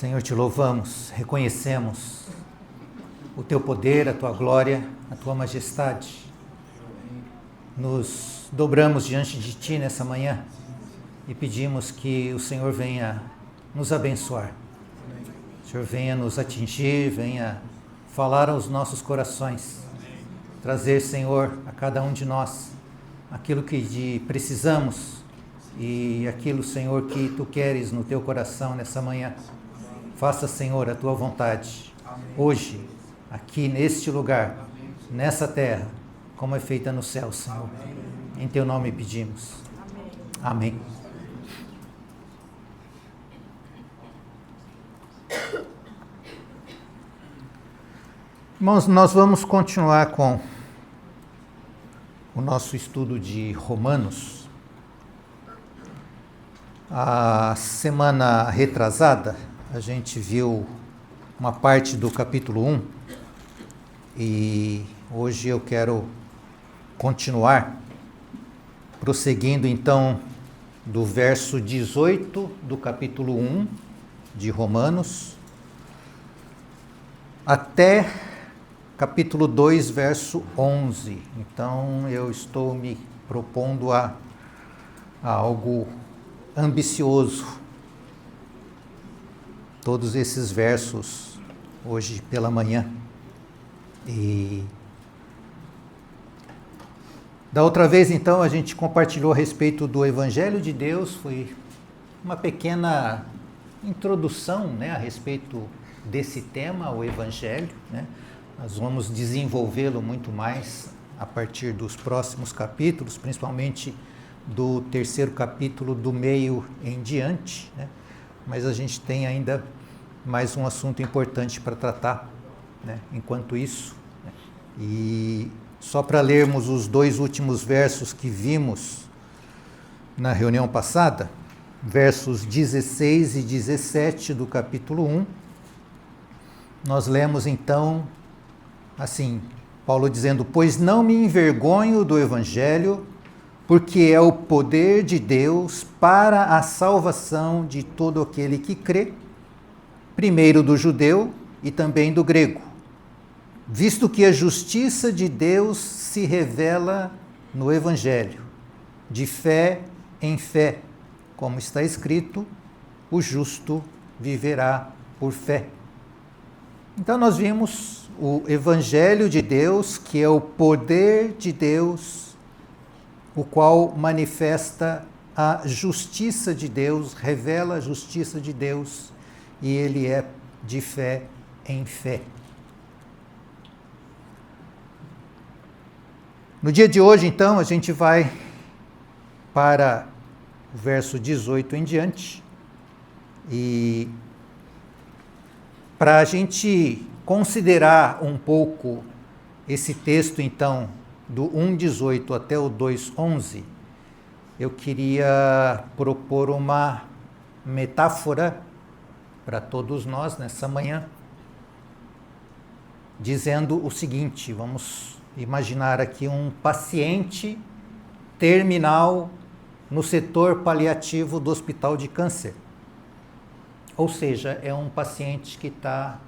Senhor, te louvamos, reconhecemos o teu poder, a tua glória, a tua majestade. Nos dobramos diante de ti nessa manhã e pedimos que o Senhor venha nos abençoar. O Senhor venha nos atingir, venha falar aos nossos corações. Trazer, Senhor, a cada um de nós aquilo que precisamos e aquilo, Senhor, que tu queres no teu coração nessa manhã. Faça, Senhor, a tua vontade, hoje, aqui neste lugar, nessa terra, como é feita no céu, Senhor. Em teu nome pedimos. Amém. Irmãos, nós vamos continuar com o nosso estudo de Romanos. A semana retrasada, a gente viu uma parte do capítulo 1 e hoje eu quero continuar, prosseguindo então do verso 18 do capítulo 1 de Romanos até capítulo 2, verso 11. Então eu estou me propondo a algo ambicioso. Todos esses versos hoje pela manhã. E da outra vez, então, a gente compartilhou a respeito do Evangelho de Deus. Foi uma pequena introdução, né, a respeito desse tema, o Evangelho, né? Nós vamos desenvolvê-lo muito mais a partir dos próximos capítulos, principalmente do terceiro capítulo do meio em diante, né? Mas a gente tem ainda mais um assunto importante para tratar, né, enquanto isso, né? E só para lermos os dois últimos versos que vimos na reunião passada, versos 16 e 17 do capítulo 1, nós lemos então assim, Paulo dizendo: pois não me envergonho do Evangelho, porque é o poder de Deus para a salvação de todo aquele que crê, primeiro do judeu e também do grego, visto que a justiça de Deus se revela no Evangelho, de fé em fé, como está escrito: o justo viverá por fé. Então nós vimos o Evangelho de Deus, que é o poder de Deus, o qual manifesta a justiça de Deus, revela a justiça de Deus, e ele é de fé em fé. No dia de hoje, então, a gente vai para o verso 18 em diante, e para a gente considerar um pouco esse texto, então, do 1,18 até o 2,11, eu queria propor uma metáfora para todos nós nessa manhã, dizendo o seguinte: vamos imaginar aqui um paciente terminal no setor paliativo do Hospital de Câncer. Ou seja, é um paciente que está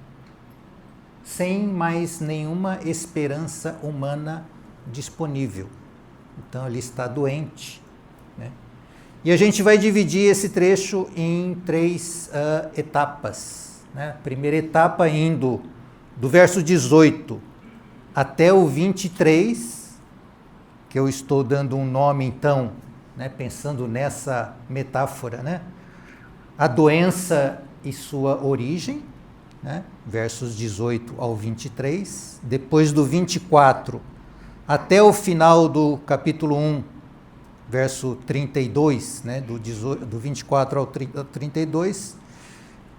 sem mais nenhuma esperança humana disponível. Então ele está doente, né? E a gente vai dividir esse trecho em três etapas, né? Primeira etapa indo do verso 18 até o 23, que eu estou dando um nome então, né, pensando nessa metáfora, né? A doença e sua origem, né? Versos 18 ao 23. Depois do 24 até o final do capítulo 1, verso 32, né? Do 24 ao 32,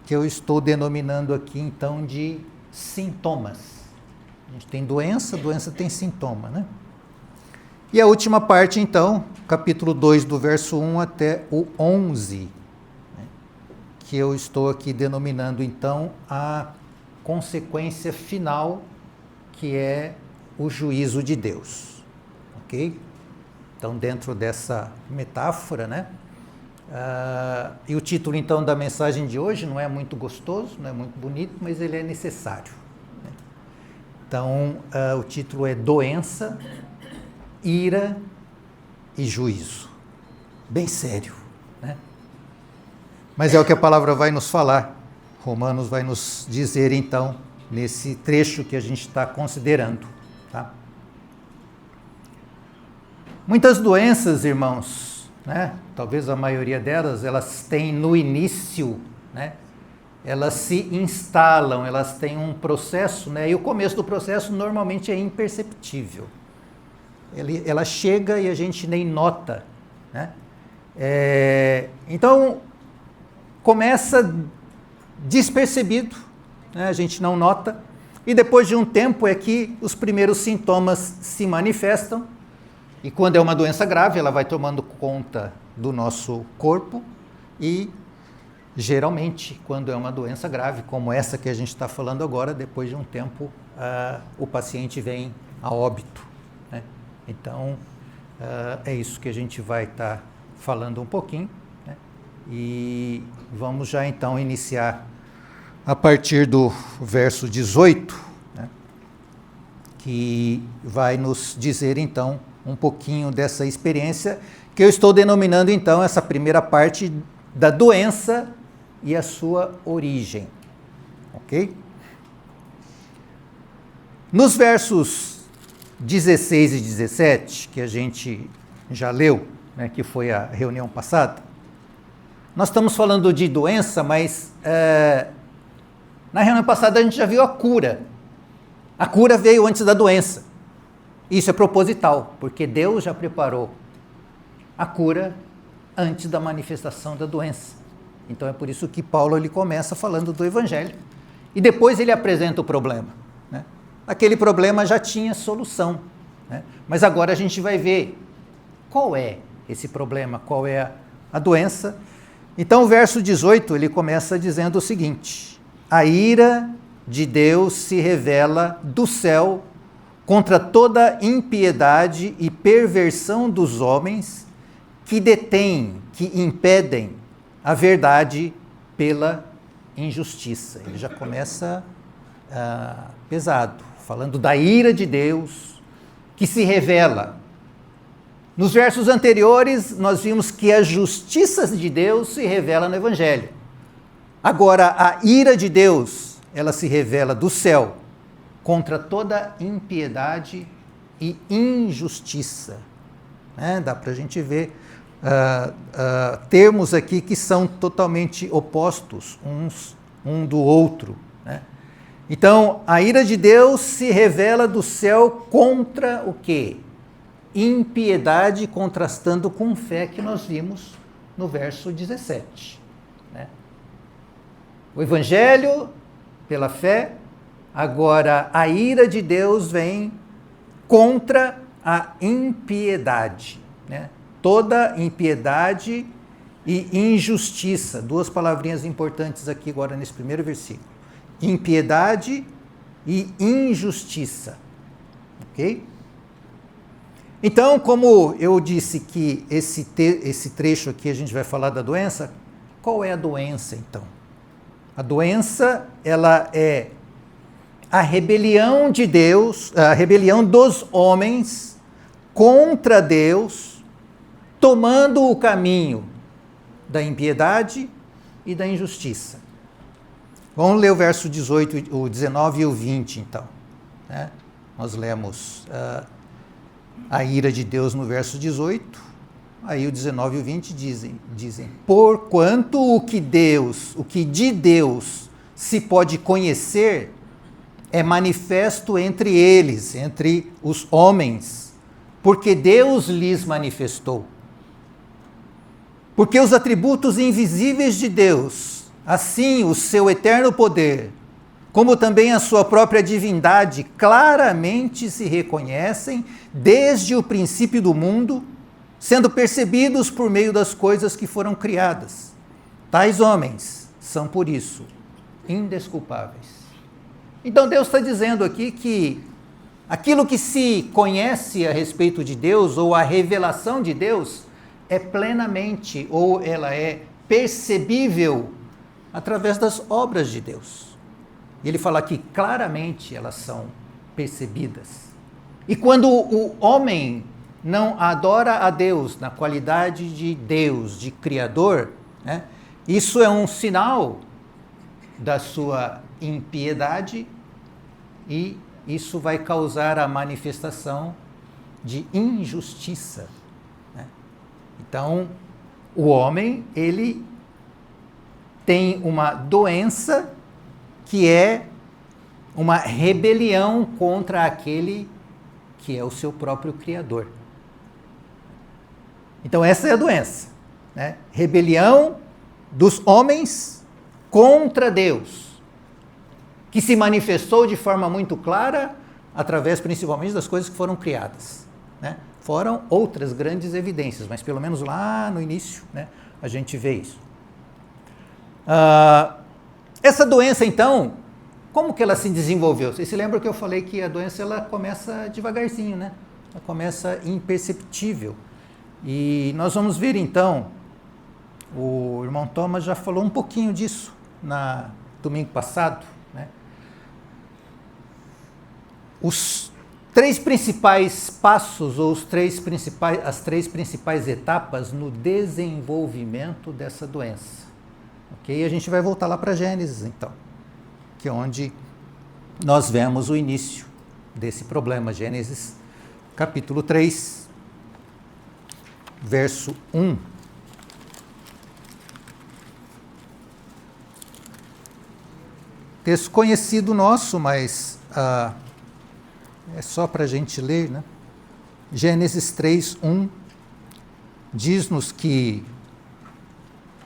que eu estou denominando aqui então de sintomas. A gente tem doença, doença tem sintoma, né? E a última parte então, capítulo 2, do verso 1 até o 11, que eu estou aqui denominando então a consequência final, que é o juízo de Deus, ok? Então, dentro dessa metáfora, né, E o título, então, da mensagem de hoje não é muito gostoso, não é muito bonito, mas ele é necessário. Né? Então, o título é Doença, Ira e Juízo. Bem sério, né? Mas é o que a palavra vai nos falar. Romanos vai nos dizer, então, nesse trecho que a gente está considerando. Tá? Muitas doenças, irmãos, né? Talvez a maioria delas, elas têm no início, né? Elas se instalam, elas têm um processo, né? E o começo do processo normalmente é imperceptível. Ela chega e a gente nem nota, né? Então, começa despercebido, né? A gente não nota, e depois de um tempo é que os primeiros sintomas se manifestam, e quando é uma doença grave, ela vai tomando conta do nosso corpo, e geralmente, quando é uma doença grave, como essa que a gente está falando agora, depois de um tempo, o paciente vem a óbito. Né? Então, é isso que a gente vai estar falando um pouquinho, né? E vamos já então iniciar a partir do verso 18, né? Que vai nos dizer então um pouquinho dessa experiência que eu estou denominando então essa primeira parte da doença e a sua origem, ok? Nos versos 16 e 17, que a gente já leu, né, que foi a reunião passada, nós estamos falando de doença, mas na reunião passada a gente já viu a cura. A cura veio antes da doença. Isso é proposital, porque Deus já preparou a cura antes da manifestação da doença. Então é por isso que Paulo ele começa falando do Evangelho e depois ele apresenta o problema. Né? Aquele problema já tinha solução, né? Mas agora a gente vai ver qual é esse problema, qual é a doença. Então o verso 18 ele começa dizendo o seguinte: a ira de Deus se revela do céu contra toda impiedade e perversão dos homens que detêm, que impedem a verdade pela injustiça. Ele já começa pesado, falando da ira de Deus que se revela. Nos versos anteriores, nós vimos que a justiça de Deus se revela no Evangelho. Agora, a ira de Deus, ela se revela do céu contra toda impiedade e injustiça. Né? Dá para a gente ver termos aqui que são totalmente opostos um do outro. Né? Então, a ira de Deus se revela do céu contra o quê? Impiedade, contrastando com fé que nós vimos no verso 17. Né? O Evangelho, pela fé. Agora, a ira de Deus vem contra a impiedade, né? Toda impiedade e injustiça. Duas palavrinhas importantes aqui agora nesse primeiro versículo. Impiedade e injustiça. Ok? Então, como eu disse que esse trecho aqui a gente vai falar da doença, qual é a doença então? A doença, ela é a rebelião de Deus, a rebelião dos homens contra Deus, tomando o caminho da impiedade e da injustiça. Vamos ler o verso 18, o 19 e o 20, então. Né? Nós lemos a ira de Deus no verso 18, aí o 19 e o 20 dizem: porquanto o que de Deus se pode conhecer é manifesto entre eles, entre os homens, porque Deus lhes manifestou. Porque os atributos invisíveis de Deus, assim o seu eterno poder, como também a sua própria divindade, claramente se reconhecem desde o princípio do mundo, sendo percebidos por meio das coisas que foram criadas. Tais homens são, por isso, indesculpáveis. Então Deus está dizendo aqui que aquilo que se conhece a respeito de Deus, ou a revelação de Deus, é plenamente, ou ela é percebível através das obras de Deus. E ele fala que claramente elas são percebidas. E quando o homem não adora a Deus na qualidade de Deus, de Criador, né, isso é um sinal da sua impiedade e isso vai causar a manifestação de injustiça, né? Então, o homem, ele tem uma doença que é uma rebelião contra aquele que é o seu próprio Criador. Então, essa é a doença, né? Rebelião dos homens contra Deus, que se manifestou de forma muito clara através principalmente das coisas que foram criadas, né? Foram outras grandes evidências, mas pelo menos lá no início, né, a gente vê isso. Essa doença, então, como que ela se desenvolveu? Vocês se lembram que eu falei que a doença ela começa devagarzinho, né? Ela começa imperceptível. E nós vamos ver, então, o irmão Thomas já falou um pouquinho disso no domingo passado, né? Os três principais passos, ou as três principais etapas no desenvolvimento dessa doença. Ok? A gente vai voltar lá para Gênesis, então, que é onde nós vemos o início desse problema. Gênesis, capítulo 3, verso 1. Texto conhecido nosso, mas é só para a gente ler, né? Gênesis 3, 1 diz-nos que: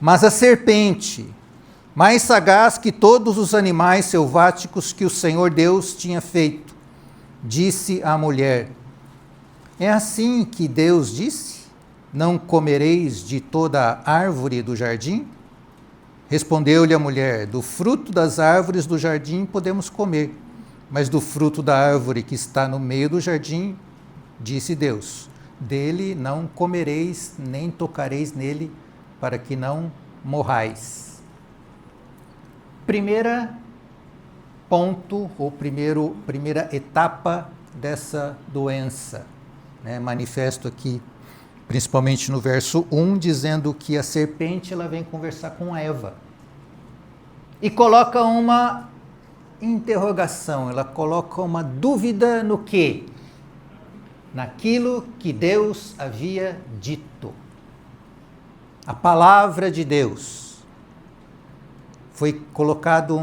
mas a serpente, mais sagaz que todos os animais selváticos que o Senhor Deus tinha feito, disse à mulher: é assim que Deus disse? Não comereis de toda a árvore do jardim? Respondeu-lhe a mulher: do fruto das árvores do jardim podemos comer, mas do fruto da árvore que está no meio do jardim, disse Deus: dele não comereis, nem tocareis nele, para que não morrais. Primeira ponto, ou primeira etapa dessa doença, né, manifesto aqui, principalmente no verso 1, dizendo que a serpente ela vem conversar com Eva e coloca uma interrogação, ela coloca uma dúvida no quê? Naquilo que Deus havia dito. A palavra de Deus. Foi colocado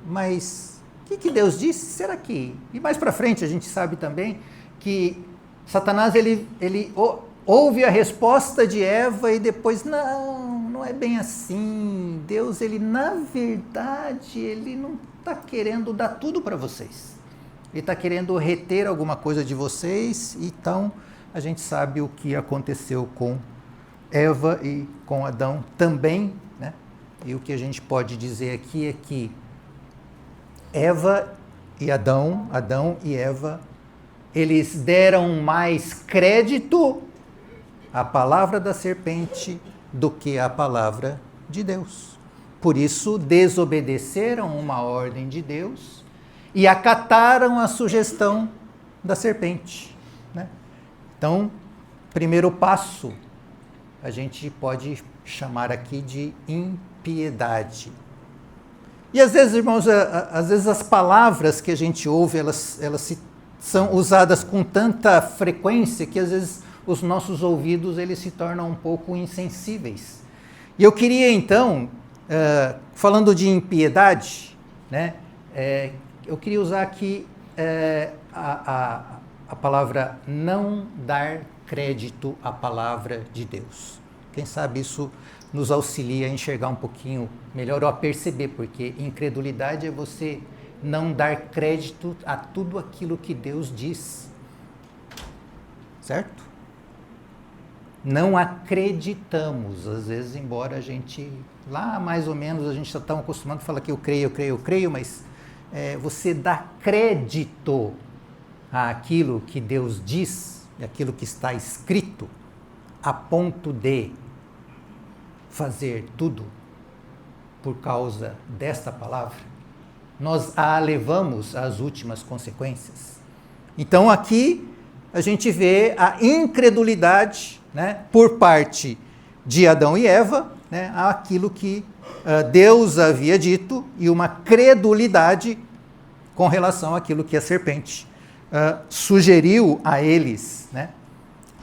mas o que Deus disse? Será que... E mais para frente a gente sabe também que Satanás ele ouve a resposta de Eva e depois, não é bem assim. Deus, na verdade, ele não está querendo dar tudo para vocês. Ele está querendo reter alguma coisa de vocês. Então, a gente sabe o que aconteceu com Eva e com Adão também, né? E o que a gente pode dizer aqui é que Eva e Adão e Eva, eles deram mais crédito à palavra da serpente do que à palavra de Deus. Por isso, desobedeceram uma ordem de Deus e acataram a sugestão da serpente, né? Então, primeiro passo, a gente pode chamar aqui de impiedade. E às vezes, irmãos, às vezes as palavras que a gente ouve, elas são usadas com tanta frequência que às vezes os nossos ouvidos eles se tornam um pouco insensíveis. E eu queria então, falando de impiedade, né, eu queria usar aqui a palavra não dar crédito à palavra de Deus. Quem sabe isso nos auxilia a enxergar um pouquinho melhor ou a perceber, porque incredulidade é você não dar crédito a tudo aquilo que Deus diz. Certo? Não acreditamos, às vezes, embora a gente, lá mais ou menos, a gente está tão acostumado a falar que eu creio, mas você dá crédito àquilo que Deus diz, àquilo que está escrito, a ponto de fazer tudo por causa desta palavra, nós a levamos às últimas consequências. Então aqui a gente vê a incredulidade, né, por parte de Adão e Eva, né, àquilo que Deus havia dito, e uma credulidade com relação àquilo que a serpente sugeriu a eles, né?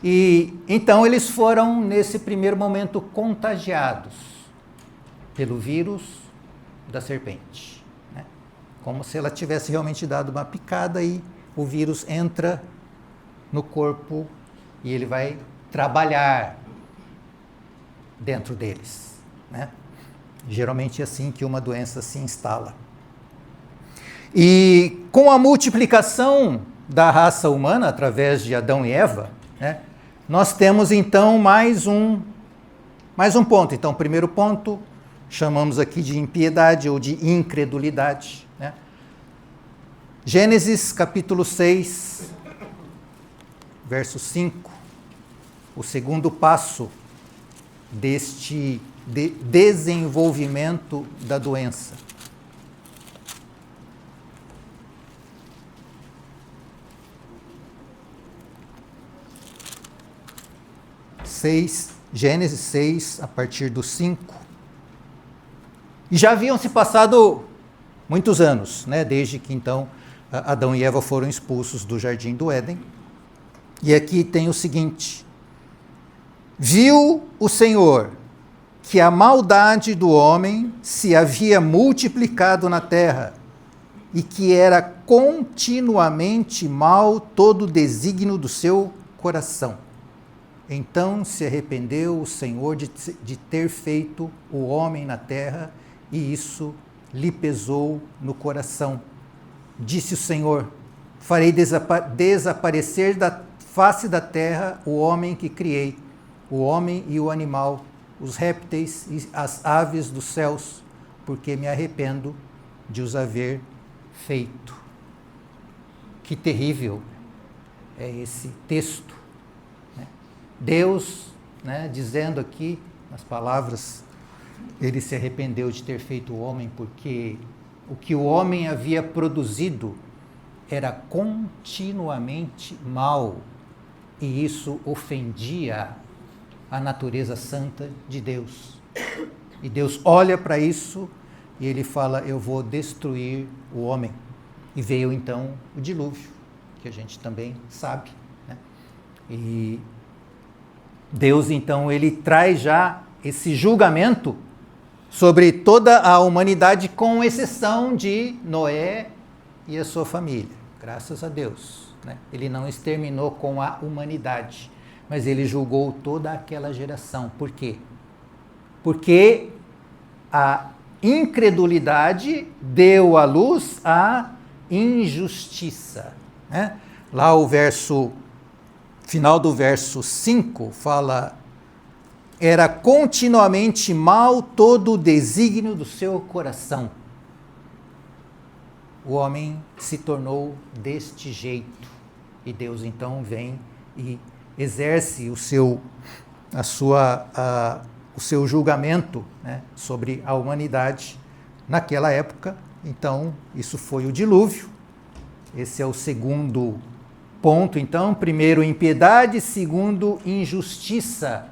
E então eles foram, nesse primeiro momento, contagiados pelo vírus da serpente, né? Como se ela tivesse realmente dado uma picada e o vírus entra no corpo e ele vai trabalhar dentro deles, né? Geralmente é assim que uma doença se instala. E com a multiplicação da raça humana através de Adão e Eva, né, nós temos então mais um ponto. Então, o primeiro ponto chamamos aqui de impiedade ou de incredulidade, né? Gênesis capítulo 6, verso 5, o segundo passo deste desenvolvimento da doença. Gênesis 6, a partir do 5. E já haviam se passado muitos anos, né, desde que então Adão e Eva foram expulsos do jardim do Éden. E aqui tem o seguinte: viu o Senhor que a maldade do homem se havia multiplicado na terra, e que era continuamente mal todo o desígnio do seu coração. Então se arrependeu o Senhor de ter feito o homem na terra, e isso lhe pesou no coração. Disse o Senhor: farei desaparecer da face da terra o homem que criei, o homem e o animal, os répteis e as aves dos céus, porque me arrependo de os haver feito. Que terrível é esse texto. Deus, né, dizendo aqui, nas palavras, ele se arrependeu de ter feito o homem, porque o que o homem havia produzido era continuamente mal, e isso ofendia a natureza santa de Deus. E Deus olha para isso e ele fala: eu vou destruir o homem. E veio então o dilúvio, que a gente também sabe, né? E Deus, então, ele traz já esse julgamento sobre toda a humanidade, com exceção de Noé e a sua família. Graças a Deus, né? Ele não exterminou com a humanidade, mas ele julgou toda aquela geração. Por quê? Porque a incredulidade deu à luz a injustiça, né? Lá o final do verso 5 fala: era continuamente mal todo o desígnio do seu coração. O homem se tornou deste jeito, e Deus então vem e exerce o seu julgamento, né, sobre a humanidade naquela época. Então, isso foi o dilúvio. Esse é o segundo ponto, então. Primeiro, impiedade. Segundo, injustiça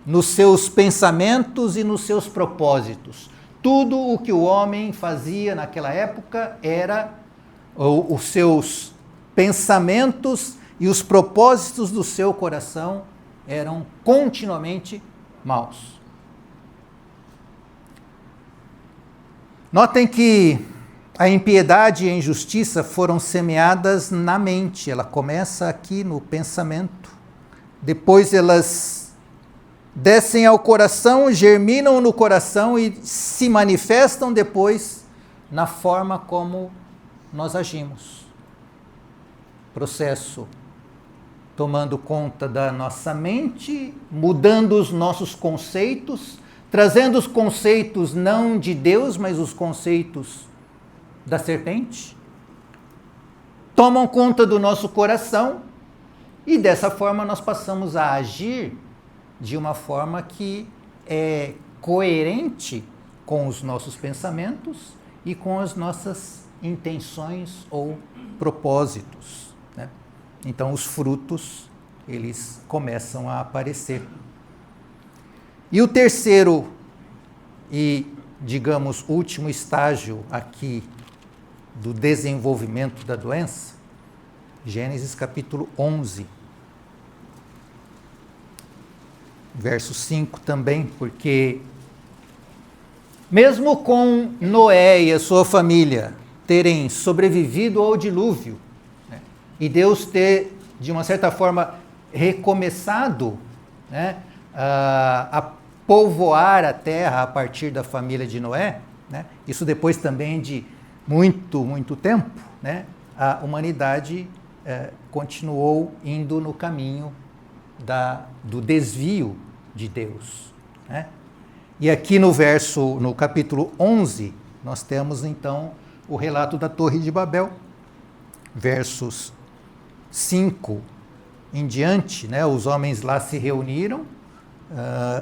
nos seus pensamentos e nos seus propósitos. Tudo o que o homem fazia naquela época era os seus pensamentos e os propósitos do seu coração eram continuamente maus. Notem que a impiedade e a injustiça foram semeadas na mente. Ela começa aqui no pensamento, depois elas descem ao coração, germinam no coração e se manifestam depois na forma como nós agimos. Processo tomando conta da nossa mente, mudando os nossos conceitos, trazendo os conceitos não de Deus, mas os conceitos da serpente, tomam conta do nosso coração, e dessa forma nós passamos a agir de uma forma que é coerente com os nossos pensamentos e com as nossas intenções ou propósitos, né? Então os frutos, eles começam a aparecer. E o terceiro e, digamos, último estágio aqui do desenvolvimento da doença, Gênesis capítulo 11, verso 5 também, porque mesmo com Noé e a sua família terem sobrevivido ao dilúvio, né, e Deus ter, de uma certa forma, recomeçado, né, a povoar a terra a partir da família de Noé, né, isso depois também de muito tempo, né, a humanidade continuou indo no caminho do desvio de Deus, né? E aqui no capítulo 11, nós temos então o relato da Torre de Babel, versos 5 em diante, né? Os homens lá se reuniram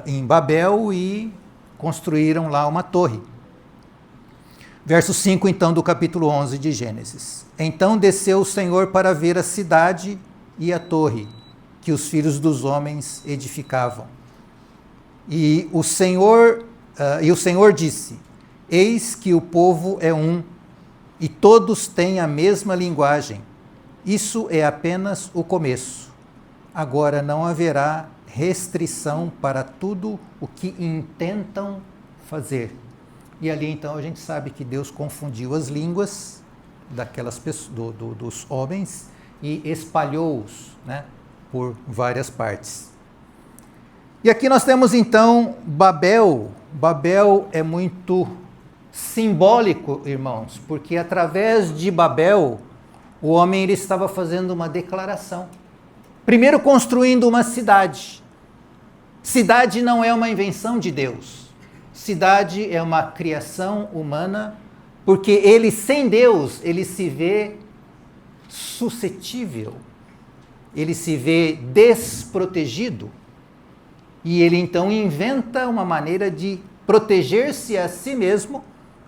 em Babel e construíram lá uma torre. Verso 5, então, do capítulo 11 de Gênesis. Então desceu o Senhor para ver a cidade e a torre que os filhos dos homens edificavam. E o Senhor disse: Eis que o povo é um, e todos têm a mesma linguagem. Isso é apenas o começo. Agora não haverá restrição para tudo o que intentam fazer. E ali então a gente sabe que Deus confundiu as línguas daquelas pessoas, dos homens e espalhou-os, né, por várias partes. E aqui nós temos então Babel. Babel é muito simbólico, irmãos, porque através de Babel o homem ele estava fazendo uma declaração. Primeiro construindo uma cidade. Cidade não é uma invenção de Deus. Cidade é uma criação humana, porque ele, sem Deus, ele se vê suscetível, ele se vê desprotegido, e ele então inventa uma maneira de proteger-se a si mesmo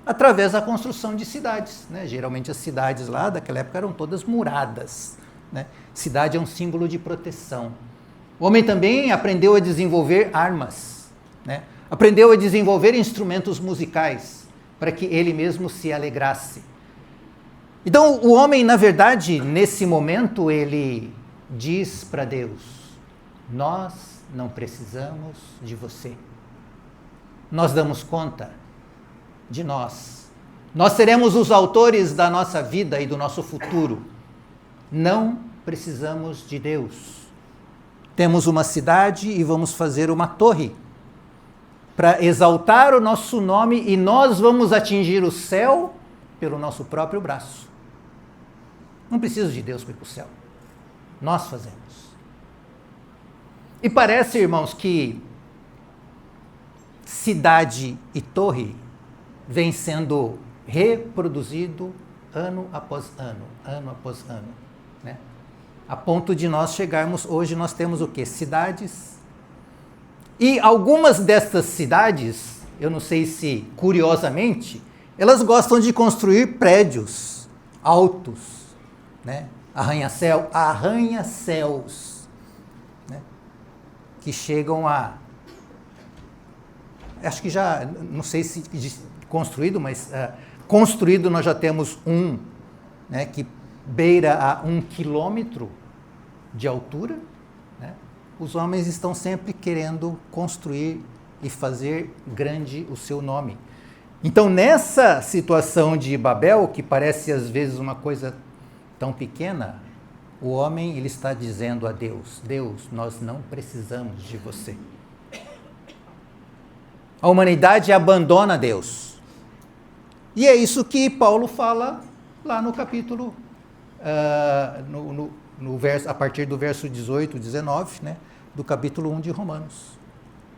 através da construção de cidades, né? Geralmente as cidades lá daquela época eram todas muradas, né? Cidade é um símbolo de proteção. O homem também aprendeu a desenvolver armas, né? Aprendeu a desenvolver instrumentos musicais para que ele mesmo se alegrasse. Então, o homem, na verdade, nesse momento, ele diz para Deus: nós não precisamos de você. Nós damos conta de nós. Nós seremos os autores da nossa vida e do nosso futuro. Não precisamos de Deus. Temos uma cidade e vamos fazer uma torre para exaltar o nosso nome, e nós vamos atingir o céu pelo nosso próprio braço. Não preciso de Deus para ir para o céu. Nós fazemos. E parece, irmãos, que cidade e torre vem sendo reproduzido ano após ano, né? A ponto de nós chegarmos, hoje nós temos o quê? Cidades. E algumas destas cidades, eu não sei se curiosamente, elas gostam de construir prédios altos, né? Arranha-céus, né? Que chegam a... Acho que já, não sei se construído, mas construído nós já temos um, né, que beira a 1 quilômetro de altura, né? Os homens estão sempre querendo construir e fazer grande o seu nome. Então, nessa situação de Babel, que parece às vezes uma coisa tão pequena, o homem ele está dizendo a Deus: Deus, nós não precisamos de você. A humanidade abandona Deus. E é isso que Paulo fala lá no capítulo, a partir do verso 18, 19, né, do capítulo 1 de Romanos.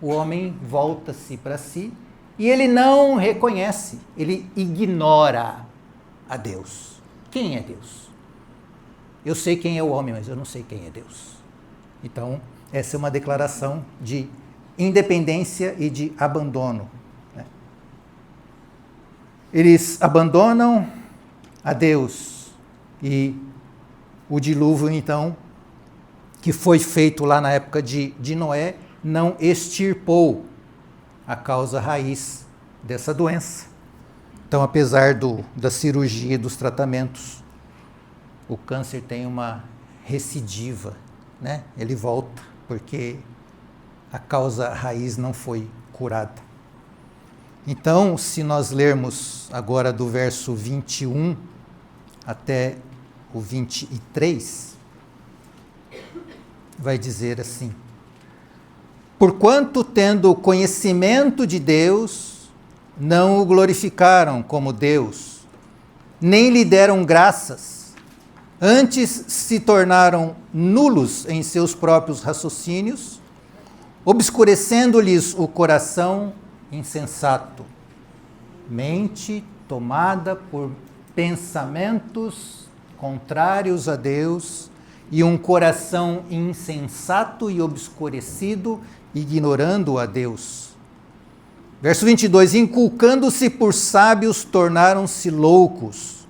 O homem volta-se para si e ele não reconhece, ele ignora a Deus. Quem é Deus? Eu sei quem é o homem, mas eu não sei quem é Deus. Então, Essa é uma declaração de independência e de abandono. Eles abandonam a Deus e o dilúvio, então, que foi feito lá na época de Noé, não extirpou a causa raiz dessa doença. Então, apesar da cirurgia e dos tratamentos, o câncer tem uma recidiva, né? Ele volta, porque a causa raiz não foi curada. Então, se nós lermos agora do verso 21 até o 23, vai dizer assim: porquanto, tendo conhecimento de Deus, não o glorificaram como Deus, nem lhe deram graças, antes se tornaram nulos em seus próprios raciocínios, obscurecendo-lhes o coração insensato, mente tomada por pensamentos contrários a Deus e um coração insensato e obscurecido, ignorando a Deus. Verso 22, inculcando-se por sábios, tornaram-se loucos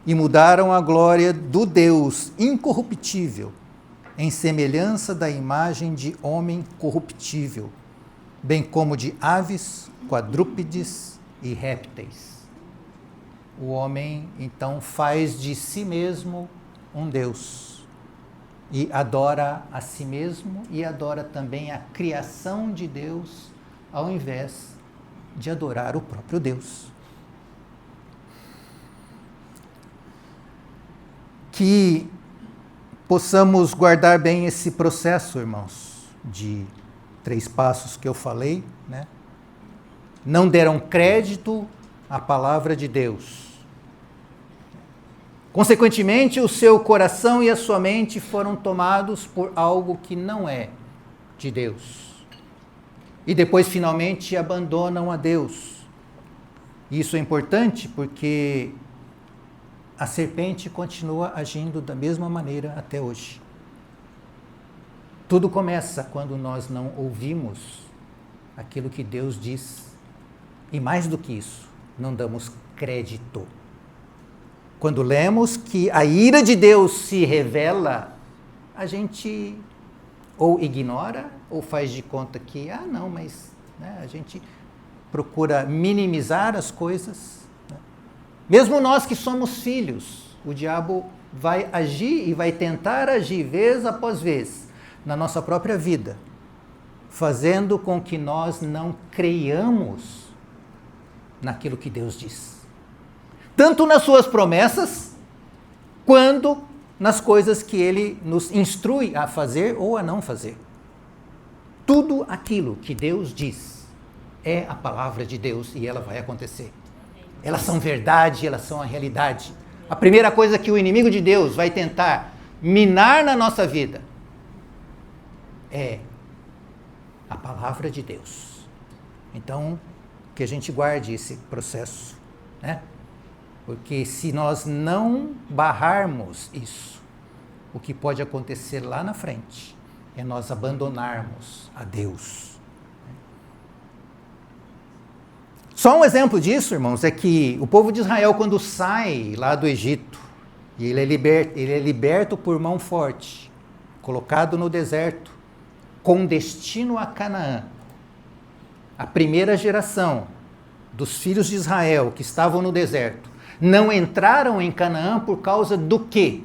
e mudaram a glória do Deus incorruptível em semelhança da imagem de homem corruptível, bem como de aves, quadrúpedes e répteis. O homem, então, faz de si mesmo um Deus e adora a si mesmo e adora também a criação de Deus, ao invés de adorar o próprio Deus. Que possamos guardar bem esse processo, irmãos, de 3 passos que eu falei, né? Não deram crédito à palavra de Deus. Consequentemente, o seu coração e a sua mente foram tomados por algo que não é de Deus. E depois, finalmente, abandonam a Deus. Isso é importante porque a serpente continua agindo da mesma maneira até hoje. Tudo começa quando nós não ouvimos aquilo que Deus diz. E mais do que isso, não damos crédito. Quando lemos que a ira de Deus se revela, a gente ou ignora ou faz de conta que, não, mas né, a gente procura minimizar as coisas. Né? Mesmo nós que somos filhos, o diabo vai agir e vai tentar agir vez após vez na nossa própria vida, fazendo com que nós não creiamos naquilo que Deus diz. Tanto nas suas promessas, quanto nas coisas que Ele nos instrui a fazer ou a não fazer. Tudo aquilo que Deus diz é a palavra de Deus e ela vai acontecer. Elas são verdade, elas são a realidade. A primeira coisa que o inimigo de Deus vai tentar minar na nossa vida é a palavra de Deus. Então, que a gente guarde esse processo, né? Porque se nós não barrarmos isso, o que pode acontecer lá na frente é nós abandonarmos a Deus. Só um exemplo disso, irmãos, é que o povo de Israel, quando sai lá do Egito, e ele é liberto por mão forte, colocado no deserto, com destino a Canaã. A primeira geração dos filhos de Israel que estavam no deserto não entraram em Canaã por causa do quê?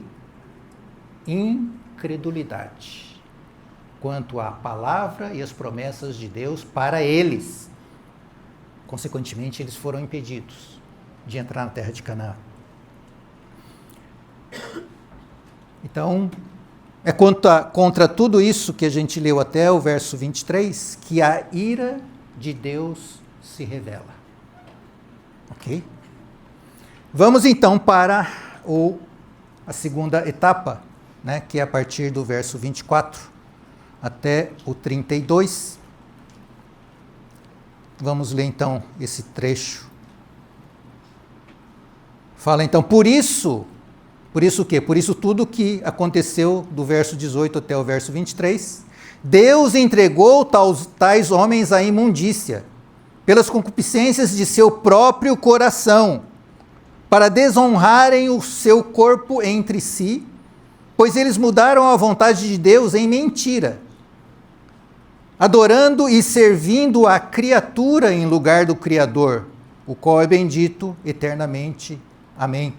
Incredulidade quanto à palavra e as promessas de Deus para eles. Consequentemente, eles foram impedidos de entrar na terra de Canaã. Então, é contra tudo isso que a gente leu até o verso 23, que a ira de Deus se revela. Ok? Vamos então para a segunda etapa, né, que é a partir do verso 24 até o 32. Vamos ler então esse trecho. Fala então, por isso o quê? Por isso tudo que aconteceu do verso 18 até o verso 23, Deus entregou tais homens à imundícia, pelas concupiscências de seu próprio coração, para desonrarem o seu corpo entre si, pois eles mudaram a vontade de Deus em mentira, adorando e servindo a criatura em lugar do Criador, o qual é bendito eternamente. Amém.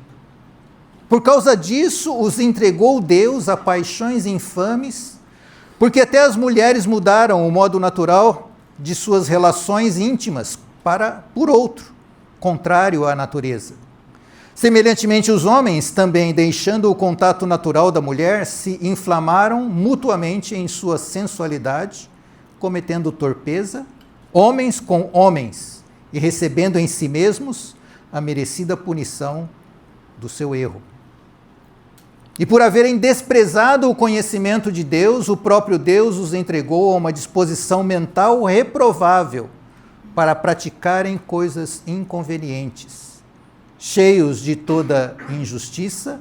Por causa disso, os entregou Deus a paixões infames, porque até as mulheres mudaram o modo natural de suas relações íntimas por outro, contrário à natureza. Semelhantemente, os homens, também deixando o contato natural da mulher, se inflamaram mutuamente em sua sensualidade, cometendo torpeza, homens com homens, e recebendo em si mesmos a merecida punição do seu erro. E por haverem desprezado o conhecimento de Deus, o próprio Deus os entregou a uma disposição mental reprovável para praticarem coisas inconvenientes, cheios de toda injustiça,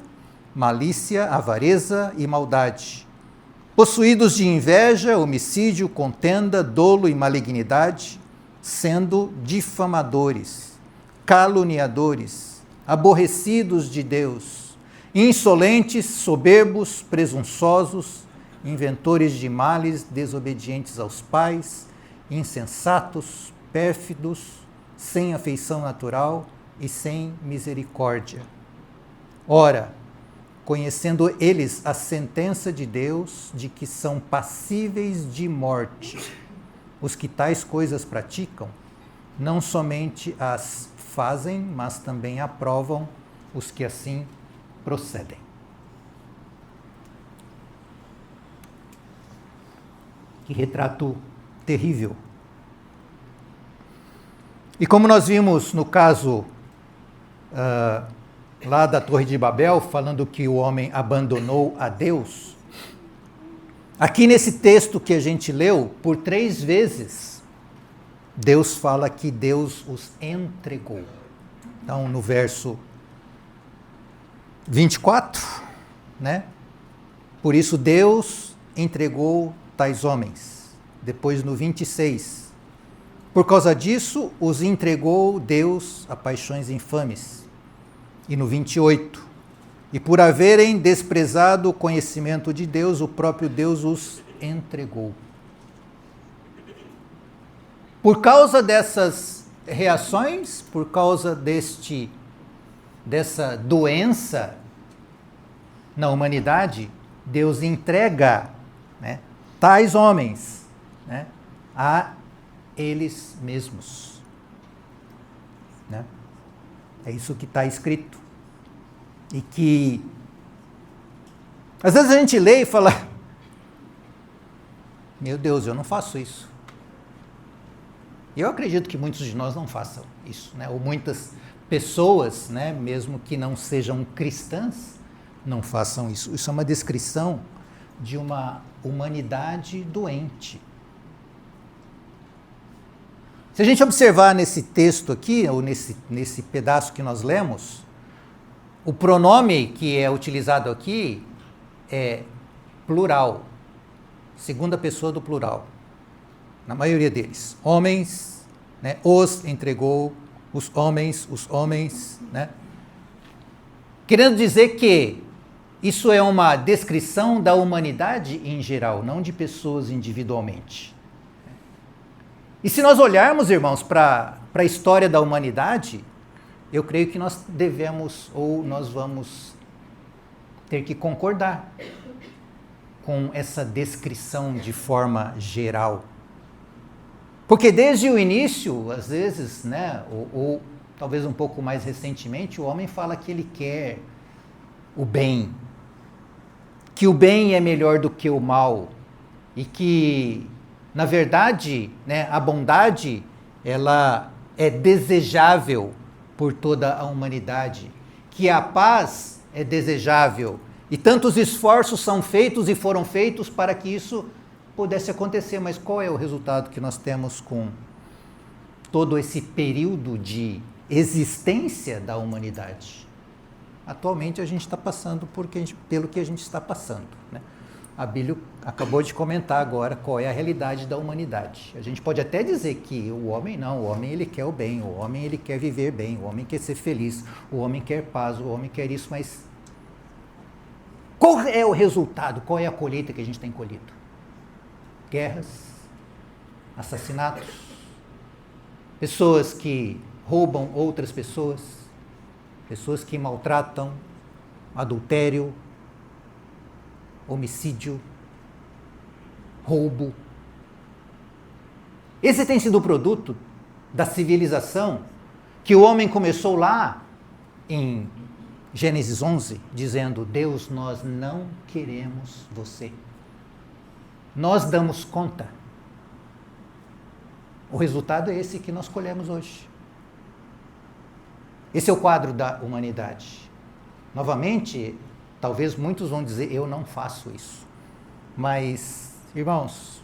malícia, avareza e maldade, possuídos de inveja, homicídio, contenda, dolo e malignidade, sendo difamadores, caluniadores, aborrecidos de Deus, insolentes, soberbos, presunçosos, inventores de males, desobedientes aos pais, insensatos, pérfidos, sem afeição natural e sem misericórdia. Ora, conhecendo eles a sentença de Deus de que são passíveis de morte, os que tais coisas praticam, não somente as fazem, mas também aprovam os que assim procedem. Que retrato terrível. E como nós vimos no caso lá da Torre de Babel, falando que o homem abandonou a Deus, aqui nesse texto que a gente leu, por 3 vezes, Deus fala que Deus os entregou. Então, no verso 24, né? Por isso Deus entregou tais homens. Depois no 26, por causa disso os entregou Deus a paixões infames. E no 28, e por haverem desprezado o conhecimento de Deus, o próprio Deus os entregou. Por causa dessas reações, por causa dessa doença na humanidade, Deus entrega, né, tais homens, né, a eles mesmos. Né? É isso que está escrito. E que às vezes a gente lê e fala: meu Deus, eu não faço isso. E eu acredito que muitos de nós não façam isso, né? Ou muitas pessoas, né, mesmo que não sejam cristãs, não façam isso. Isso é uma descrição de uma humanidade doente. Se a gente observar nesse texto aqui, ou nesse pedaço que nós lemos, o pronome que é utilizado aqui é plural, segunda pessoa do plural, na maioria deles. Homens, né, os entregou, os homens, né? Querendo dizer que isso é uma descrição da humanidade em geral, não de pessoas individualmente. E se nós olharmos, irmãos, para a história da humanidade, eu creio que nós devemos, ou nós vamos ter que concordar com essa descrição de forma geral. Porque desde o início, às vezes, né, ou talvez um pouco mais recentemente, o homem fala que ele quer o bem, que o bem é melhor do que o mal, e que, na verdade, né, a bondade, ela é desejável por toda a humanidade, que a paz é desejável, e tantos esforços são feitos e foram feitos para que isso pudesse acontecer. Mas qual é o resultado que nós temos com todo esse período de existência da humanidade? Atualmente a gente está passando pelo que a gente está passando, né? Abílio acabou de comentar agora qual é a realidade da humanidade. A gente pode até dizer que o homem não, o homem ele quer o bem, o homem ele quer viver bem, o homem quer ser feliz, o homem quer paz, o homem quer isso, mas qual é o resultado, qual é a colheita que a gente tem colhido? Guerras, assassinatos, pessoas que roubam outras pessoas, pessoas que maltratam, adultério, homicídio, roubo. Esse tem sido o produto da civilização que o homem começou lá em Gênesis 11, dizendo: Deus, nós não queremos você. Nós damos conta. O resultado é esse que nós colhemos hoje. Esse é o quadro da humanidade. Novamente, talvez muitos vão dizer: eu não faço isso. Mas, irmãos,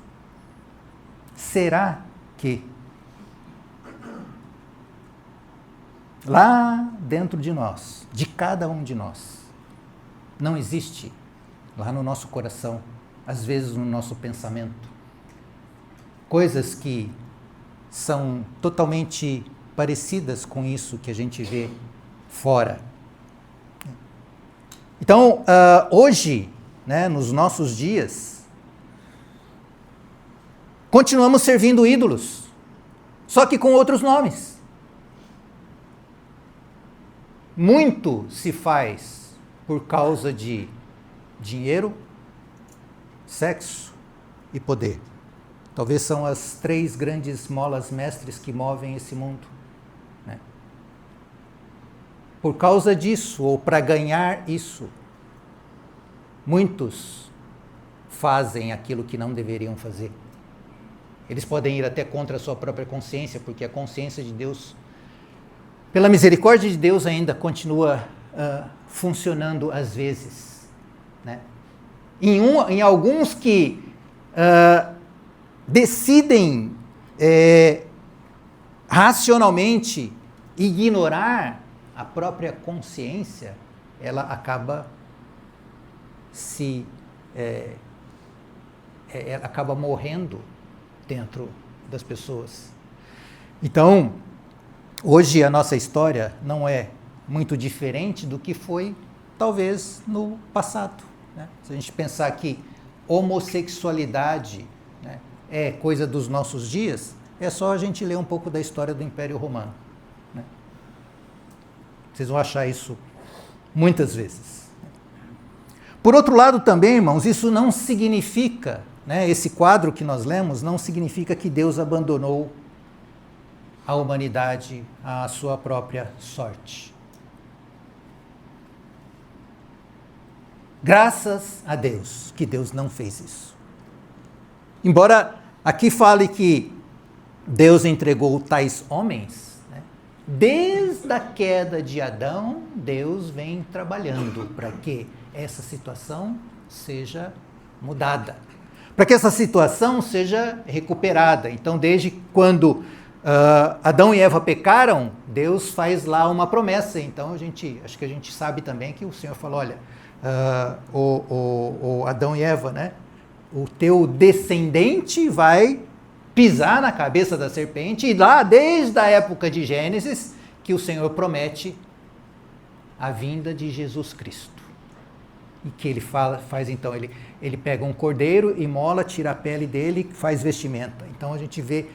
será que lá dentro de nós, de cada um de nós, não existe, lá no nosso coração, às vezes no nosso pensamento, coisas que são totalmente parecidas com isso que a gente vê fora? Então, hoje, né, nos nossos dias, continuamos servindo ídolos, só que com outros nomes. Muito se faz por causa de dinheiro, sexo e poder. Talvez são as 3 grandes molas mestres que movem esse mundo. Né? Por causa disso, ou para ganhar isso, muitos fazem aquilo que não deveriam fazer. Eles podem ir até contra a sua própria consciência, porque a consciência de Deus, pela misericórdia de Deus, ainda continua funcionando às vezes. Né? Em alguns que decidem racionalmente ignorar a própria consciência, ela acaba acaba morrendo dentro das pessoas. Então, hoje a nossa história não é muito diferente do que foi, talvez, no passado. Né? Se a gente pensar que homossexualidade, né, é coisa dos nossos dias, é só a gente ler um pouco da história do Império Romano. Né? Vocês vão achar isso muitas vezes. Por outro lado também, irmãos, isso não significa, né, esse quadro que nós lemos, não significa que Deus abandonou a humanidade à sua própria sorte. Graças a Deus que Deus não fez isso. Embora aqui fale que Deus entregou tais homens, né, desde a queda de Adão, Deus vem trabalhando para que essa situação seja mudada, para que essa situação seja recuperada. Então, desde quando Adão e Eva pecaram, Deus faz lá uma promessa. Então, acho que a gente sabe também que o Senhor falou: olha, o Adão e Eva, né, o teu descendente vai pisar na cabeça da serpente, e lá, desde a época de Gênesis, que o Senhor promete a vinda de Jesus Cristo. E que ele faz então, ele pega um cordeiro, imola, tira a pele dele, faz vestimenta. Então a gente vê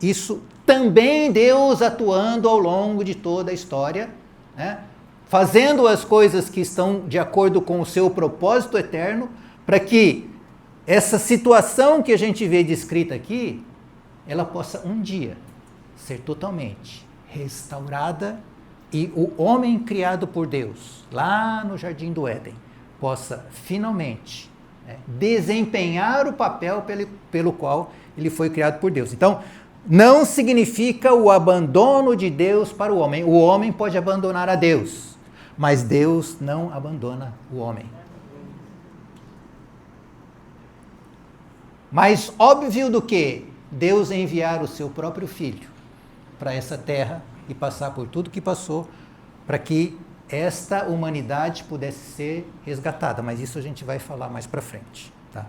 isso também, Deus atuando ao longo de toda a história, né? Fazendo as coisas que estão de acordo com o seu propósito eterno, para que essa situação que a gente vê descrita aqui, ela possa um dia ser totalmente restaurada, e o homem criado por Deus, lá no Jardim do Éden, possa finalmente, né, desempenhar o papel pelo qual ele foi criado por Deus. Então, não significa o abandono de Deus para o homem. O homem pode abandonar a Deus, mas Deus não abandona o homem. Mais óbvio do que Deus enviar o seu próprio Filho para essa terra e passar por tudo que passou, para que esta humanidade pudesse ser resgatada, mas isso a gente vai falar mais para frente. Tá?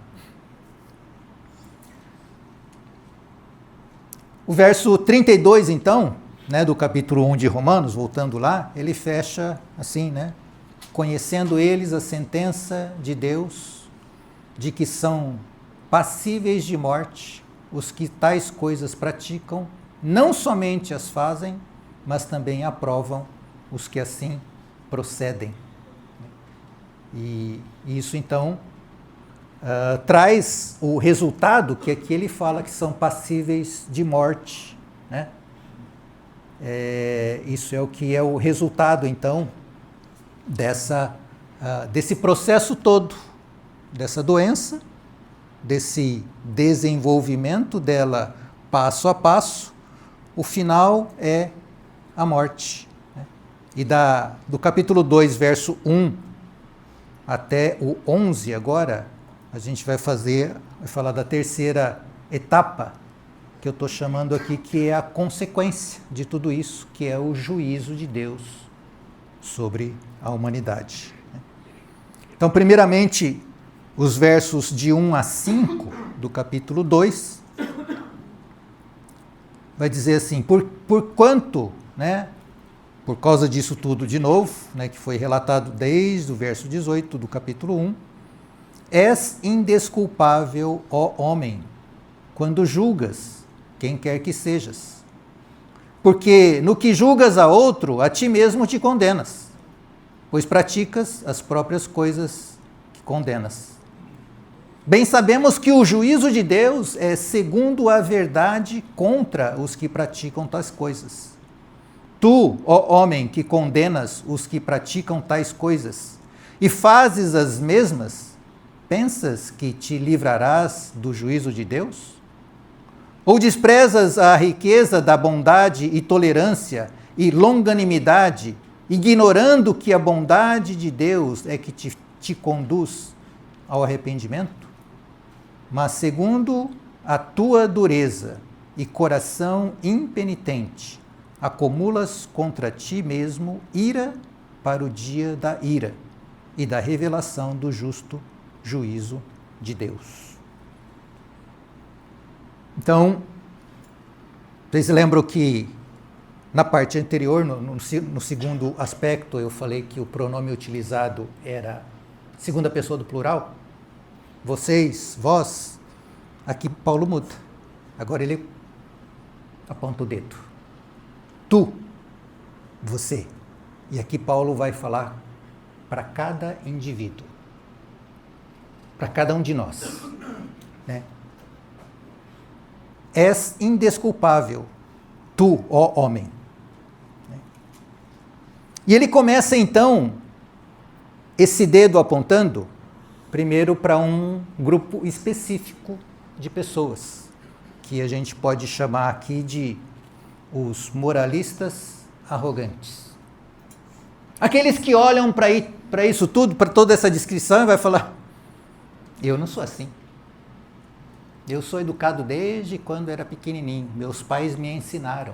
O verso 32, então, né, do capítulo 1 de Romanos, voltando lá, ele fecha assim, né? Conhecendo eles a sentença de Deus, de que são passíveis de morte os que tais coisas praticam, não somente as fazem, mas também aprovam os que assim procedem. E isso, então, traz o resultado que aqui ele fala que são passíveis de morte, né? Isso é o que é o resultado, então, desse processo todo, dessa doença, desse desenvolvimento dela passo a passo. O final é a morte. Né? E do capítulo 2, verso 1 até o 11 agora, a gente vai falar da terceira etapa, que eu estou chamando aqui, que é a consequência de tudo isso, que é o juízo de Deus sobre a humanidade. Então, primeiramente, os versos de 1 a 5 do capítulo 2, vai dizer assim, por quanto, né, por causa disso tudo de novo, né, que foi relatado desde o verso 18 do capítulo 1, és indesculpável, ó homem, quando julgas quem quer que sejas. Porque no que julgas a outro, a ti mesmo te condenas, pois praticas as próprias coisas que condenas. Bem sabemos que o juízo de Deus é segundo a verdade contra os que praticam tais coisas. Tu, ó homem, que condenas os que praticam tais coisas e fazes as mesmas, pensas que te livrarás do juízo de Deus? Ou desprezas a riqueza da bondade e tolerância e longanimidade, ignorando que a bondade de Deus é que te conduz ao arrependimento? Mas segundo a tua dureza e coração impenitente, acumulas contra ti mesmo ira para o dia da ira e da revelação do justo juízo de Deus. Então, vocês lembram que na parte anterior, no segundo aspecto, eu falei que o pronome utilizado era segunda pessoa do plural? Vocês, vós, aqui Paulo muda. Agora ele aponta o dedo. Tu, você. E aqui Paulo vai falar para cada indivíduo, para cada um de nós, né? És indesculpável, tu, ó homem. E ele começa então, esse dedo apontando, primeiro para um grupo específico de pessoas, que a gente pode chamar aqui de os moralistas arrogantes. Aqueles que olham para isso tudo, para toda essa descrição e vai falar, eu não sou assim. Eu sou educado desde quando era pequenininho. Meus pais me ensinaram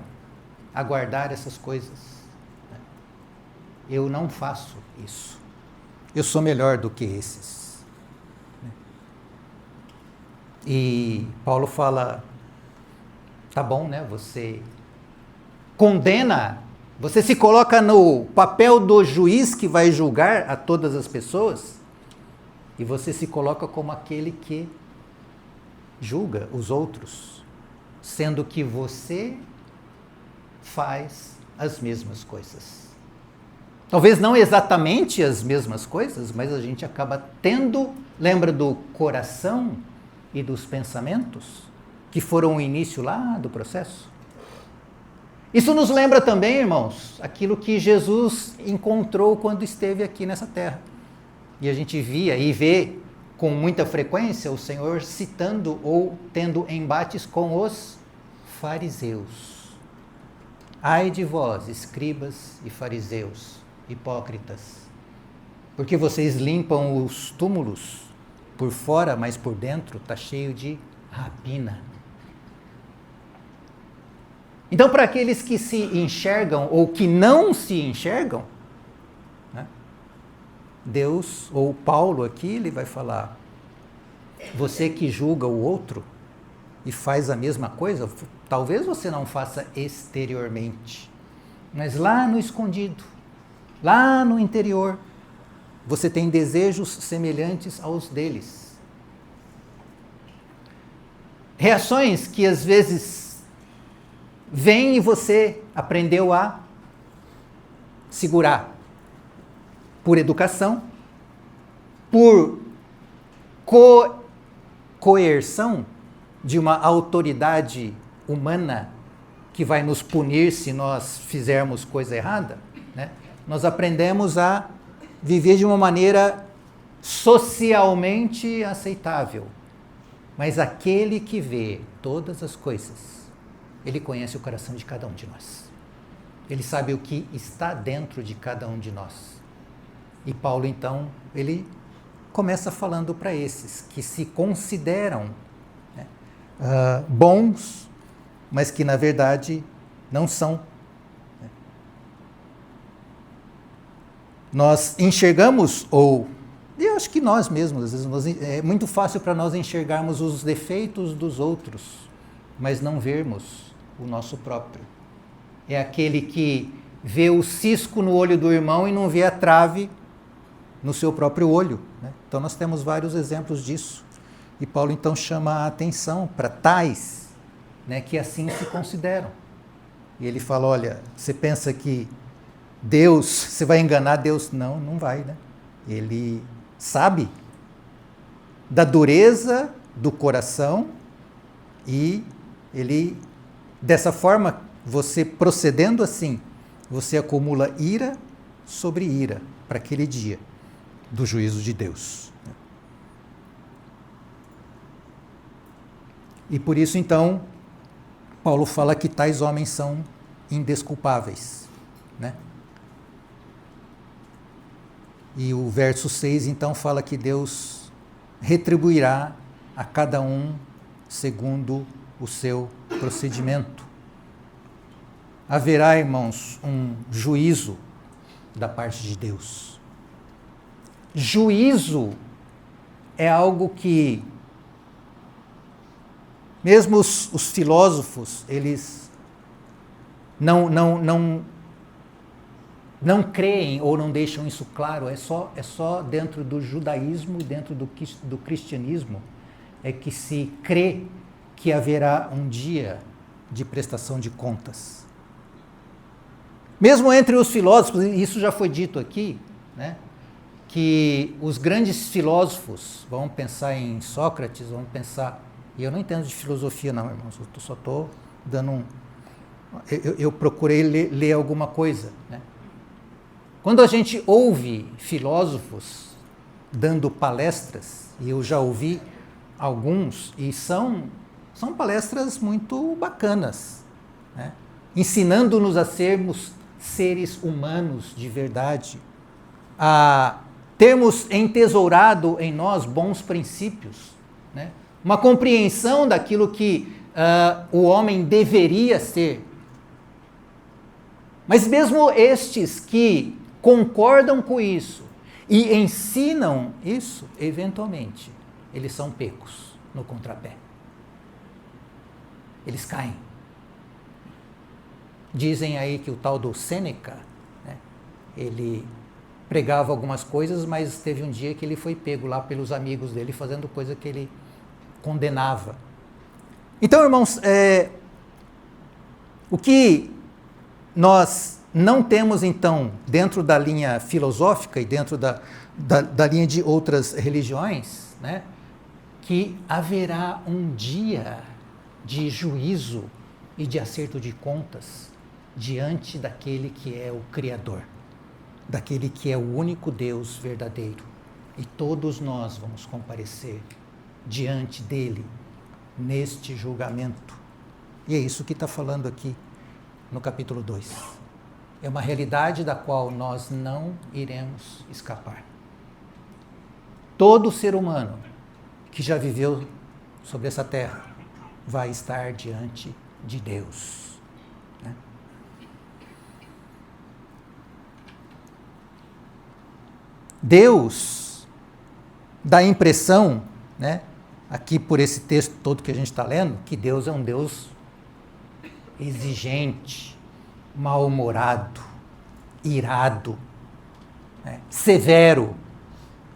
a guardar essas coisas. Eu não faço isso. Eu sou melhor do que esses. E Paulo fala, tá bom, né? Você condena, você se coloca no papel do juiz que vai julgar a todas as pessoas e você se coloca como aquele que julga os outros, sendo que você faz as mesmas coisas. Talvez não exatamente as mesmas coisas, mas a gente acaba tendo, lembra do coração e dos pensamentos, que foram o início lá do processo? Isso nos lembra também, irmãos, aquilo que Jesus encontrou quando esteve aqui nessa terra. E a gente via e vê com muita frequência o Senhor citando ou tendo embates com os fariseus. Ai de vós, escribas e fariseus, hipócritas, porque vocês limpam os túmulos por fora, mas por dentro está cheio de rapina. Então, para aqueles que se enxergam ou que não se enxergam, né, Deus, ou Paulo aqui, ele vai falar, Você que julga o outro e faz a mesma coisa, talvez você não faça exteriormente, mas lá no escondido, lá no interior, você tem desejos semelhantes aos deles. Reações que às vezes vêm e você aprendeu a segurar por educação, por coerção de uma autoridade humana que vai nos punir se nós fizermos coisa errada, né? Nós aprendemos a viver de uma maneira socialmente aceitável. Mas aquele que vê todas as coisas, ele conhece o coração de cada um de nós. Ele sabe o que está dentro de cada um de nós. E Paulo, então, ele começa falando para esses que se consideram, né, bons, mas que, na verdade, não são. Nós enxergamos, ou eu acho que nós mesmos, às vezes é muito fácil para nós enxergarmos os defeitos dos outros, mas não vermos o nosso próprio. É aquele que vê o cisco no olho do irmão e não vê a trave no seu próprio olho, né? Então nós temos vários exemplos disso. E Paulo então chama a atenção para tais, né, que assim se consideram. E ele fala, olha, você pensa que Deus, você vai enganar Deus? Não, não vai, né? Ele sabe da dureza do coração e ele, dessa forma, você procedendo assim, você acumula ira sobre ira para aquele dia do juízo de Deus. E por isso, então, Paulo fala que tais homens são indesculpáveis, né? E o verso 6, então, fala que Deus retribuirá a cada um segundo o seu procedimento. Haverá, irmãos, um juízo da parte de Deus. Juízo é algo que, mesmo os filósofos, eles não creem ou não deixam isso claro, é só dentro do judaísmo e dentro do cristianismo é que se crê que haverá um dia de prestação de contas. Mesmo entre os filósofos, isso já foi dito aqui, né, que os grandes filósofos, vamos pensar em Sócrates, vamos pensar, e eu não entendo de filosofia não, irmãos, eu só estou dando eu procurei ler alguma coisa, né? Quando a gente ouve filósofos dando palestras, e eu já ouvi alguns, e são palestras muito bacanas, né? Ensinando-nos a sermos seres humanos de verdade, a termos entesourado em nós bons princípios, né? Uma compreensão daquilo que o homem deveria ser. Mas mesmo estes que concordam com isso e ensinam isso, eventualmente, eles são pecos no contrapé. Eles caem. Dizem aí que o tal do Sêneca, né, ele pregava algumas coisas, mas teve um dia que ele foi pego lá pelos amigos dele fazendo coisa que ele condenava. Então, irmãos, o que nós não temos, então, dentro da linha filosófica e dentro da linha de outras religiões, né, que haverá um dia de juízo e de acerto de contas diante daquele que é o Criador, daquele que é o único Deus verdadeiro. E todos nós vamos comparecer diante dele neste julgamento. E é isso que está falando aqui no capítulo 2. É uma realidade da qual nós não iremos escapar. Todo ser humano que já viveu sobre essa terra vai estar diante de Deus, né? Deus dá a impressão, né, aqui por esse texto todo que a gente está lendo, que Deus é um Deus exigente, mal-humorado, irado, né, severo.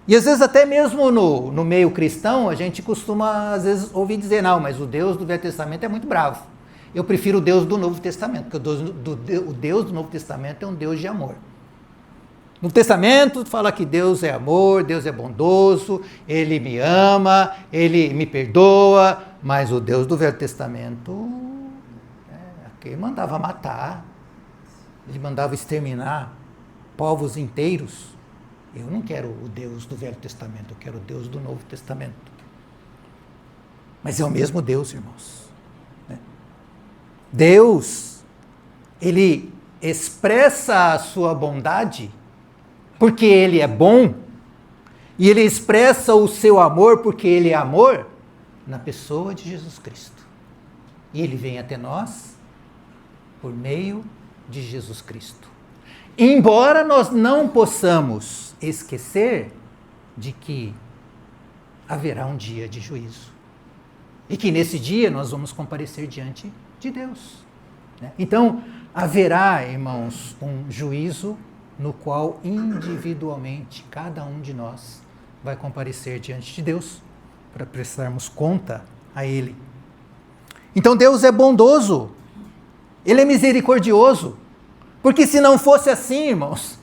E às vezes até mesmo no meio cristão, a gente costuma às vezes ouvir dizer, não, mas o Deus do Velho Testamento é muito bravo. Eu prefiro o Deus do Novo Testamento, porque o Deus do Novo Testamento é um Deus de amor. No Testamento fala que Deus é amor, Deus é bondoso, Ele me ama, Ele me perdoa, mas o Deus do Velho Testamento, Ele mandava matar, Ele mandava exterminar povos inteiros. Eu não quero o Deus do Velho Testamento, eu quero o Deus do Novo Testamento. Mas é o mesmo Deus, irmãos. Deus, Ele expressa a sua bondade porque Ele é bom, e Ele expressa o seu amor porque Ele é amor na pessoa de Jesus Cristo. E Ele vem até nós por meio de Jesus Cristo. Embora nós não possamos esquecer de que haverá um dia de juízo. E que nesse dia nós vamos comparecer diante de Deus. Então, haverá, irmãos, um juízo no qual individualmente cada um de nós vai comparecer diante de Deus para prestarmos conta a Ele. Então Deus é bondoso, Ele é misericordioso, porque se não fosse assim, irmãos,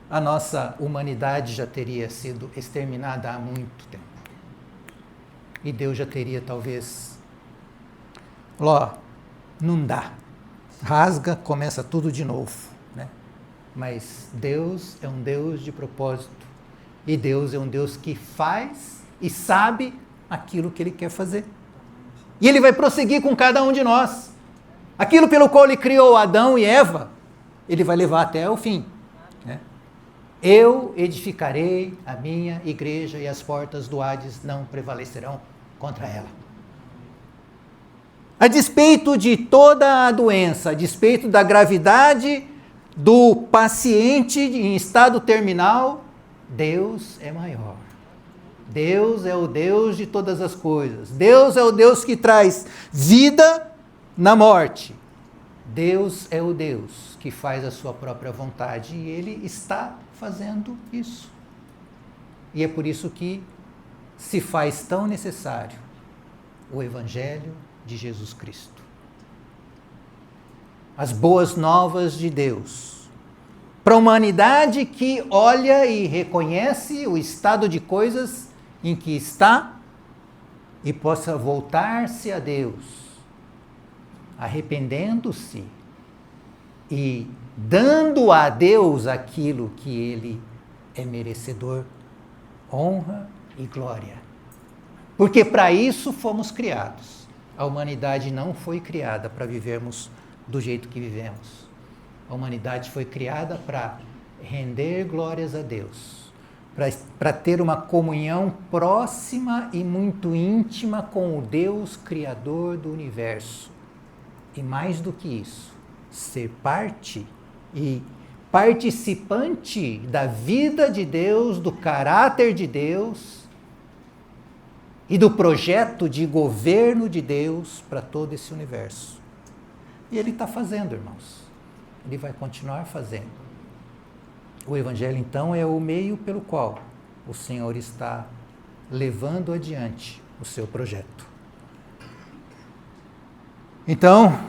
a nossa humanidade já teria sido exterminada há muito tempo. E Deus já teria talvez, não dá, rasga, começa tudo de novo. Mas Deus é um Deus de propósito. E Deus é um Deus que faz e sabe aquilo que Ele quer fazer. E Ele vai prosseguir com cada um de nós. Aquilo pelo qual Ele criou Adão e Eva, Ele vai levar até o fim. Eu edificarei a minha igreja e as portas do Hades não prevalecerão contra ela. A despeito de toda a doença, a despeito da gravidade do paciente em estado terminal, Deus é maior. Deus é o Deus de todas as coisas. Deus é o Deus que traz vida na morte. Deus é o Deus que faz a sua própria vontade e Ele está fazendo isso. E é por isso que se faz tão necessário o Evangelho de Jesus Cristo. As boas novas de Deus, para a humanidade que olha e reconhece o estado de coisas em que está e possa voltar-se a Deus, arrependendo-se e dando a Deus aquilo que Ele é merecedor, honra e glória. Porque para isso fomos criados. A humanidade não foi criada para vivermos do jeito que vivemos. A humanidade foi criada para render glórias a Deus, para ter uma comunhão próxima e muito íntima com o Deus Criador do universo. E mais do que isso, ser parte e participante da vida de Deus, do caráter de Deus e do projeto de governo de Deus para todo esse universo. E Ele está fazendo, irmãos. Ele vai continuar fazendo. O Evangelho, então, é o meio pelo qual o Senhor está levando adiante o seu projeto. Então,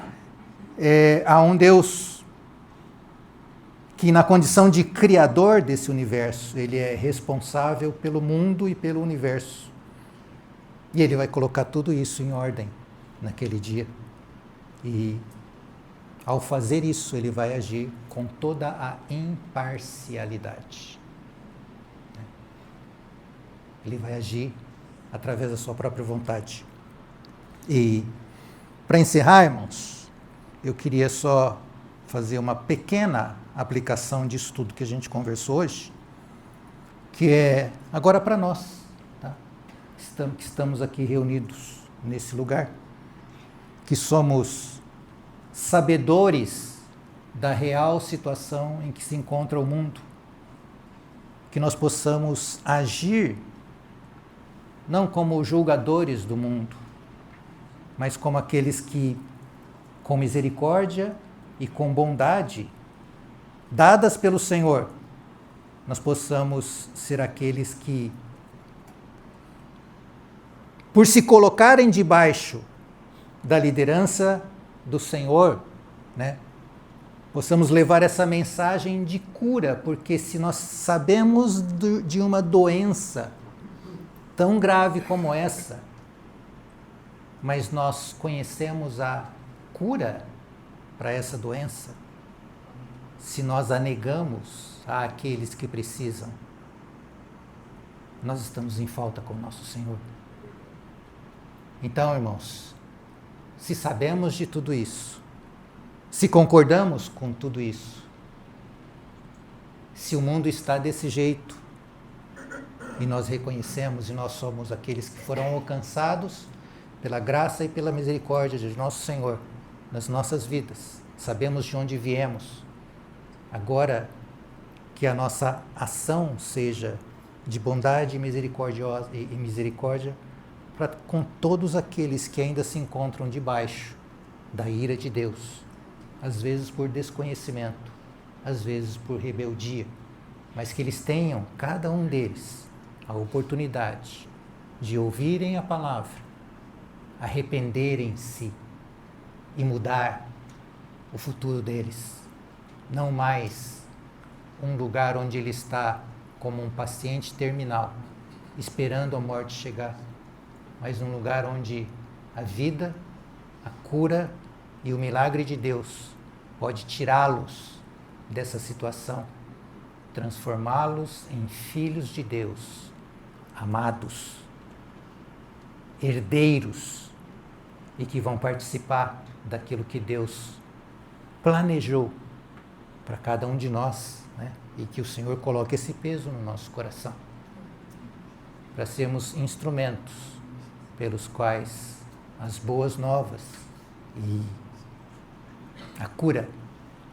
há um Deus que, na condição de criador desse universo, Ele é responsável pelo mundo e pelo universo. E Ele vai colocar tudo isso em ordem naquele dia. E ao fazer isso, Ele vai agir com toda a imparcialidade. Ele vai agir através da sua própria vontade. E, para encerrar, irmãos, eu queria só fazer uma pequena aplicação disso tudo que a gente conversou hoje, que é agora para nós, tá? Que estamos aqui reunidos nesse lugar, que somos sabedores da real situação em que se encontra o mundo, que nós possamos agir não como julgadores do mundo, mas como aqueles que, com misericórdia e com bondade, dadas pelo Senhor, nós possamos ser aqueles que, por se colocarem debaixo da liderança do Senhor, né, possamos levar essa mensagem de cura, porque se nós sabemos de uma doença tão grave como essa, mas nós conhecemos a cura para essa doença, se nós a negamos àqueles que precisam, nós estamos em falta com o nosso Senhor. Então, irmãos, se sabemos de tudo isso, se concordamos com tudo isso, se o mundo está desse jeito, e nós reconhecemos, e nós somos aqueles que foram alcançados pela graça e pela misericórdia de nosso Senhor nas nossas vidas, sabemos de onde viemos, agora que a nossa ação seja de bondade e misericórdia para com todos aqueles que ainda se encontram debaixo da ira de Deus, às vezes por desconhecimento, às vezes por rebeldia, mas que eles tenham, cada um deles, a oportunidade de ouvirem a palavra, arrependerem-se e mudar o futuro deles. Não mais um lugar onde ele está como um paciente terminal, esperando a morte chegar, mas um lugar onde a vida, a cura e o milagre de Deus pode tirá-los dessa situação, transformá-los em filhos de Deus, amados, herdeiros, e que vão participar daquilo que Deus planejou para cada um de nós, né? E que o Senhor coloque esse peso no nosso coração, para sermos instrumentos pelos quais as boas novas e a cura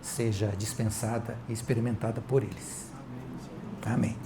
seja dispensada e experimentada por eles. Amém.